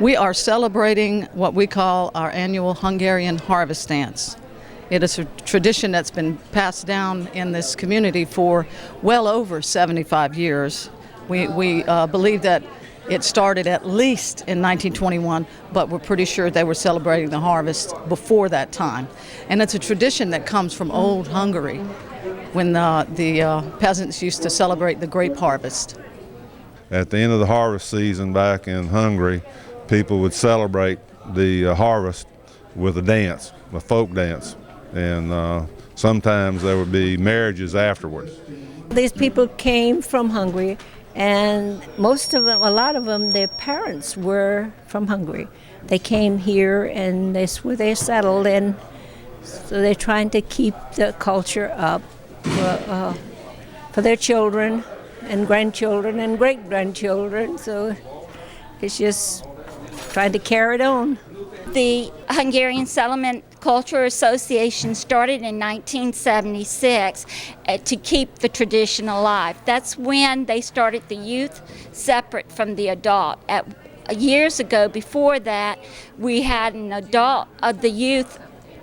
We are celebrating what we call our annual Hungarian harvest dance. It is a tradition that's been passed down in this community for well over 75 years. We believe that it started at least in 1921, but we're pretty sure they were celebrating the harvest before that time. And it's a tradition that comes from old Hungary, when the peasants used to celebrate the grape harvest. At the end of the harvest season back in Hungary, people would celebrate the harvest with a dance, a folk dance, and sometimes there would be marriages afterwards. These people came from Hungary, and most of them, a lot of them, their parents were from Hungary. They came here and that's where they settled, and so they're trying to keep the culture up for their children and grandchildren and great-grandchildren, so it's just trying to carry it on. The Hungarian Seulement Cultural Association started in 1976 to keep the tradition alive. That's when they started the youth separate from the adult. Years ago, before that, we had an adult of the youth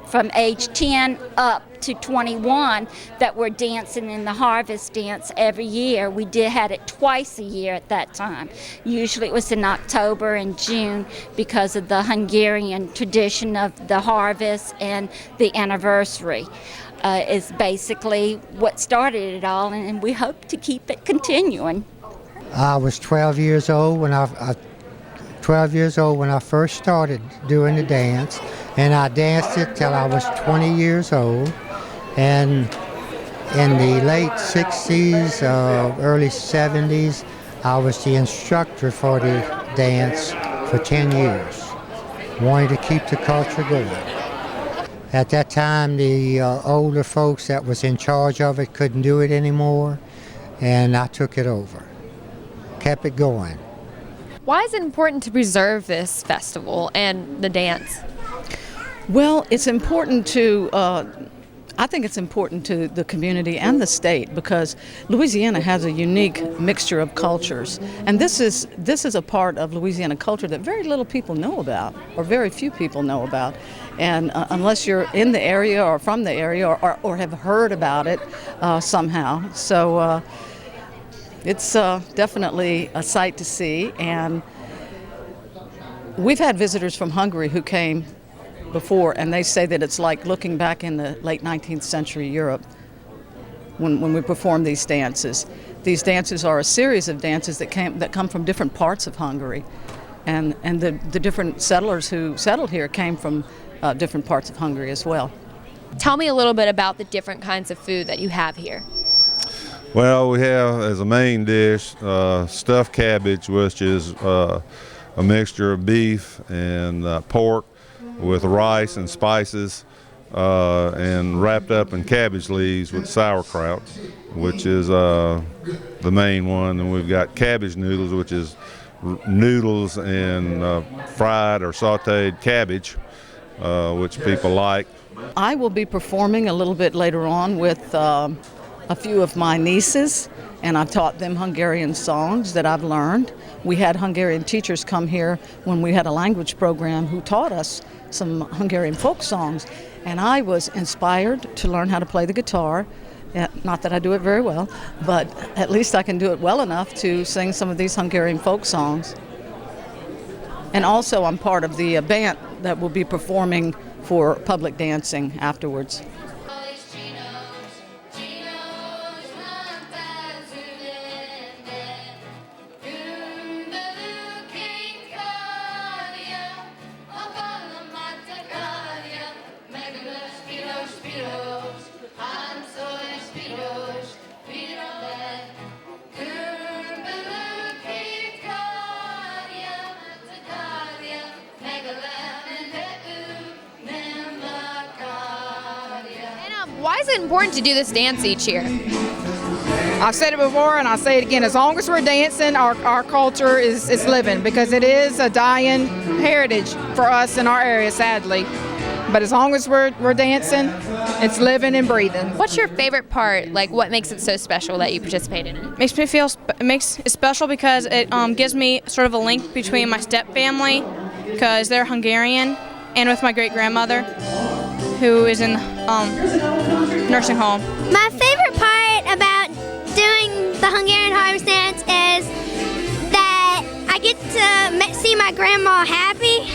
from age 10 up to 21 that were dancing in the harvest dance every year. We had it twice a year at that time. Usually it was in October and June because of the Hungarian tradition of the harvest, and the anniversary is basically what started it all, and we hope to keep it continuing. I was 12 years old when I first started doing the dance, and I danced it till I was 20 years old. And in the late 60s, early 70s, I was the instructor for the dance for 10 years, wanting to keep the culture going. At that time, the older folks that was in charge of it couldn't do it anymore, and I took it over, kept it going. Why is it important to preserve this festival and the dance? Well, it's important to, I think it's important to the community and the state, because Louisiana has a unique mixture of cultures. And this is a part of Louisiana culture that very little people know about, or very few people know about. And unless you're in the area or from the area or have heard about it somehow. So it's definitely a sight to see. And we've had visitors from Hungary who came before, and they say that it's like looking back in the late 19th century Europe when we perform these dances. These dances are a series of dances that come from different parts of Hungary, and the different settlers who settled here came from different parts of Hungary as well. Tell me a little bit about the different kinds of food that you have here. Well, we have as a main dish stuffed cabbage, which is a mixture of beef and pork with rice and spices, and wrapped up in cabbage leaves with sauerkraut, which is the main one. And we've got cabbage noodles, which is noodles and fried or sauteed cabbage, which people like. I will be performing a little bit later on with a few of my nieces, and I've taught them Hungarian songs that I've learned. We had Hungarian teachers come here when we had a language program who taught us some Hungarian folk songs, and I was inspired to learn how to play the guitar. Not that I do it very well, but at least I can do it well enough to sing some of these Hungarian folk songs. And also I'm part of the band that will be performing for public dancing afterwards. Why is it important to do this dance each year? I've said it before and I'll say it again. As long as we're dancing, our culture is living, because it is a dying heritage for us in our area, sadly. But as long as we're dancing, it's living and breathing. What's your favorite part? Like, what makes it so special that you participate in it? Makes it special because it gives me sort of a link between my step family because they're Hungarian, and with my great-grandmother, who is in nursing home. My favorite part about doing the Hungarian harvest dance is that I get to see my grandma happy,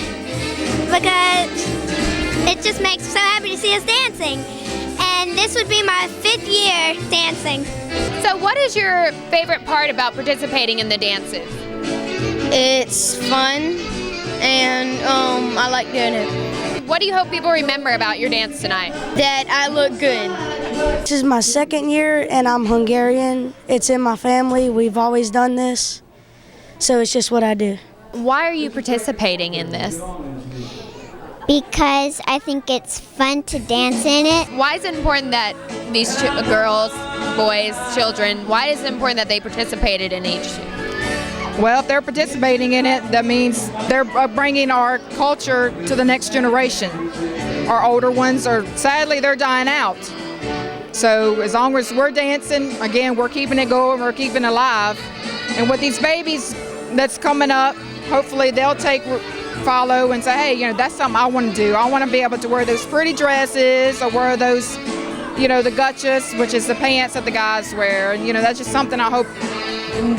because it just makes her so happy to see us dancing. And this would be my 5th year dancing. So what is your favorite part about participating in the dances? It's fun, and I like doing it. What do you hope people remember about your dance tonight? That I look good. This is my 2nd year, and I'm Hungarian. It's in my family. We've always done this, so it's just what I do. Why are you participating in this? Because I think it's fun to dance in it. Why is it important that these girls, boys, children, why is it important that they participated in each? Well, if they're participating in it, that means they're bringing our culture to the next generation. Our older ones sadly, they're dying out. So as long as we're dancing, again, we're keeping it going, we're keeping it alive. And with these babies that's coming up, hopefully they'll follow and say, hey, that's something I want to do. I want to be able to wear those pretty dresses, or wear those, the gutchas, which is the pants that the guys wear. And, that's just something I hope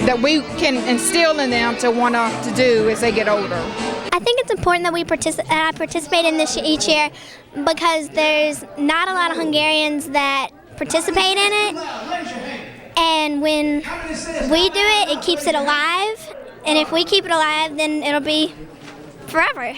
that we can instill in them to want to do as they get older. I think it's important that I participate in this each year, because there's not a lot of Hungarians that participate in it. And when we do it, it keeps it alive. And if we keep it alive, then it'll be forever.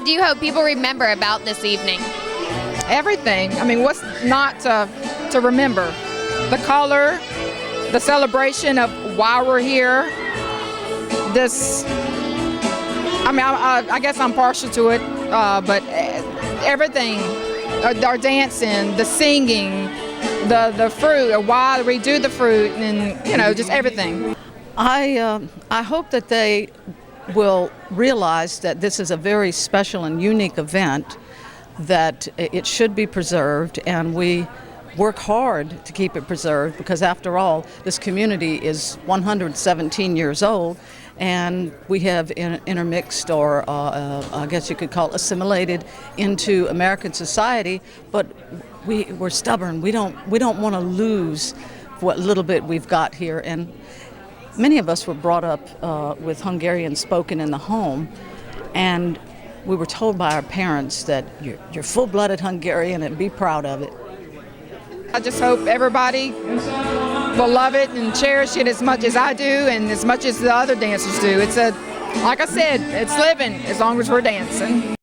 do you hope people remember about this evening? Everything. I mean, what's not to remember? The color, the celebration of why we're here. This, I mean, I guess I'm partial to it, but everything, our dancing, the singing, the fruit, why we do the fruit, and, you know, just everything. I hope that they will realize that this is a very special and unique event, that it should be preserved, and we work hard to keep it preserved, because after all, this community is 117 years old, and we have intermixed, or I guess you could call it assimilated into American society, but we're stubborn. We don't want to lose what little bit we've got here, and many of us were brought up with Hungarian spoken in the home, and we were told by our parents that you're full-blooded Hungarian and be proud of it. I just hope everybody will love it and cherish it as much as I do and as much as the other dancers do. Like I said, it's living as long as we're dancing.